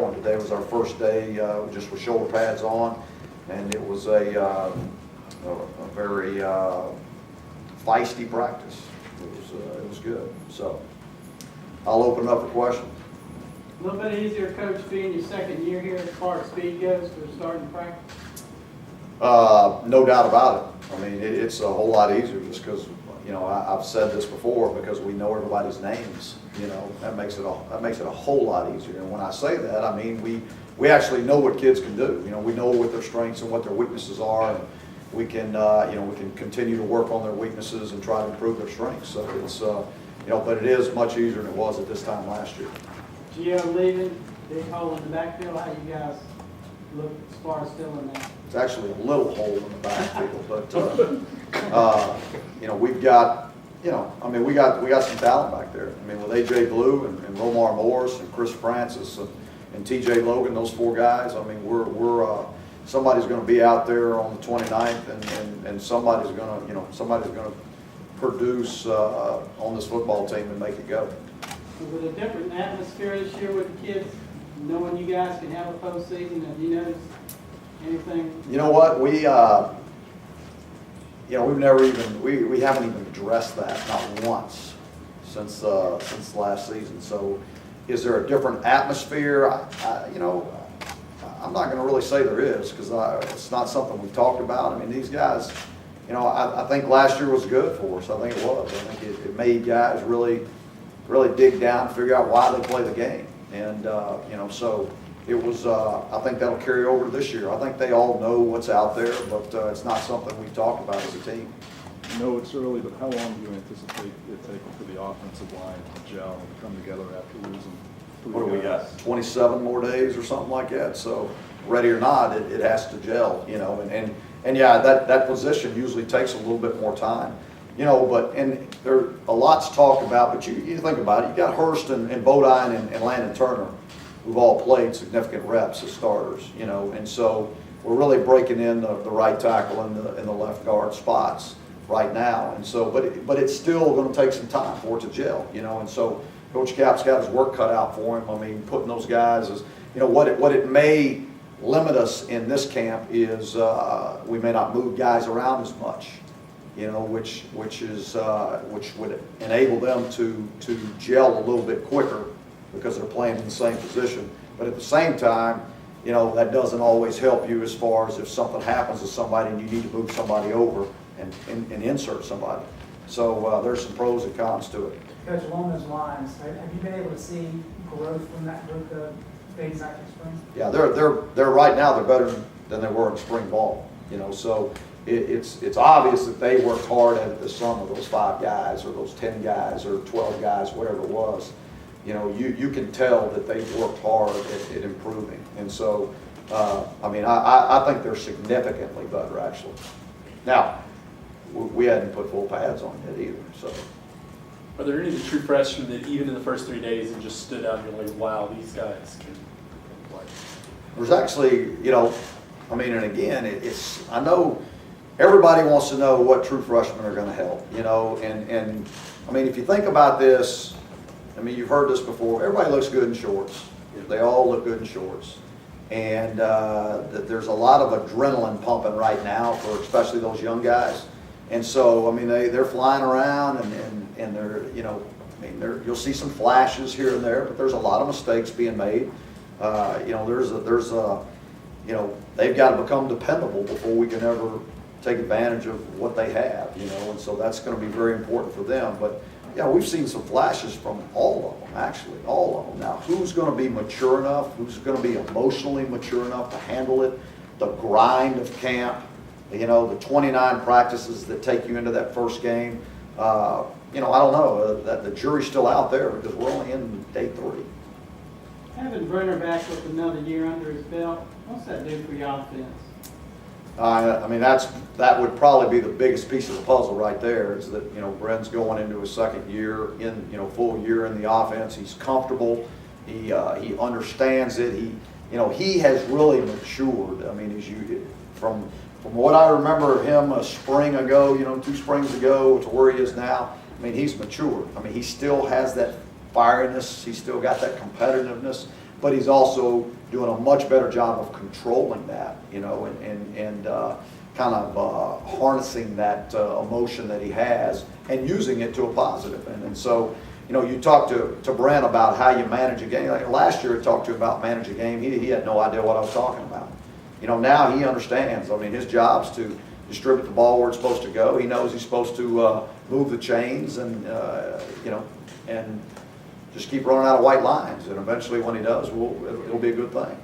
And today was our first day just with shoulder pads on, and it was a very feisty practice. It was good. So I'll open it up for questions. A little bit easier, Coach, being your second year here as far as speed goes for starting practice? No doubt about it. I mean, it's a whole lot easier just because, you know, I've said this before, because we know everybody's names. You know, that makes it a whole lot easier. And when I say that, I mean we actually know what kids can do. You know, we know what their strengths and what their weaknesses are, and we can we can continue to work on their weaknesses and try to improve their strengths. So it's but it is much easier than it was at this time last year. Gio leaving, big hole in the backfield. How you guys look as far as filling that? It's actually a little hole in the backfield, but we've got, we got some talent back there. I mean, with AJ Blue and Romar Morris and Chris Francis and TJ Logan, those four guys. I mean, we're somebody's going to be out there on the 29th, and somebody's going to produce on this football team and make it go. Was it a different atmosphere this year with the kids, knowing you guys can have a postseason? Have you noticed anything? You know what, we haven't even addressed that, not once, since last season. So, is there a different atmosphere? I'm not going to really say there is, because it's not something we've talked about. I mean, these guys, I think last year was good for us. I think it was. I think it made guys really dig down, figure out why they play the game, and so it was. I think that'll carry over to this year. I think they all know what's out there, but it's not something we've talked about as a team. I know it's early, but how long do you anticipate it taking for the offensive line to gel and come together after losing? What do we got? 27 more days or something like that. So, ready or not, it has to gel. And yeah, that position usually takes a little bit more time. And there a lot's talked about, but you think about it. You got Hurst and Bodine and Landon Turner, who've all played significant reps as starters. And so we're really breaking in the right tackle and the left guard spots right now. And so, but it's still going to take some time for it to gel. And so Coach Cap's got his work cut out for him. I mean, putting those guys is, what it may limit us in this camp is we may not move guys around as much. Which would enable them to gel a little bit quicker because they're playing in the same position. But at the same time, that doesn't always help you as far as if something happens to somebody and you need to move somebody over and insert somebody. So there's some pros and cons to it. Coach, along those lines, have you been able to see growth from that group of days after spring? Yeah, they're right now they're better than they were in spring ball. So. It's obvious that they worked hard at it this summer, those 5 guys or those 10 guys or 12 guys, whatever it was. You can tell that they worked hard at improving. And so, I think they're significantly better, actually. Now, we hadn't put full pads on yet either. So, are there any of the true freshmen that even in the first 3 days it just stood out and you're like, wow, these guys can play? There's actually, and again, I know. Everybody wants to know what true freshmen are going to help, and if you think about this, you've heard this before. Everybody looks good in shorts. They all look good in shorts, and there's a lot of adrenaline pumping right now for especially those young guys, and so they're flying around and they're you'll see some flashes here and there, but there's a lot of mistakes being made. They've got to become dependable before we can ever take advantage of what they have, and so that's going to be very important for them. But yeah, we've seen some flashes from all of them, actually, all of them. Now, who's going to be mature enough? Who's going to be emotionally mature enough to handle it? The grind of camp, the 29 practices that take you into that first game. I don't know. That the jury's still out there because we're only in day 3. Having Brenner back with another year under his belt, what's that do for your offense? That would probably be the biggest piece of the puzzle right there. Is that Brent's going into his second year full year in the offense. He's comfortable. He understands it. He has really matured. From what I remember him a spring ago, 2 springs ago to where he is now. He's matured. He still has that fieriness. He's still got that competitiveness. but he's also doing a much better job of controlling that, you know, and kind of harnessing that emotion that he has and using it to a positive. And so, you know, you talk to Brent about how you manage a game. Like last year I talked to him about manage a game. He had no idea what I was talking about. You know, now he understands. I mean, his job's to distribute the ball where it's supposed to go. He knows he's supposed to move the chains and, you know, and just keep running out of white lines. And eventually when he does, it'll be a good thing.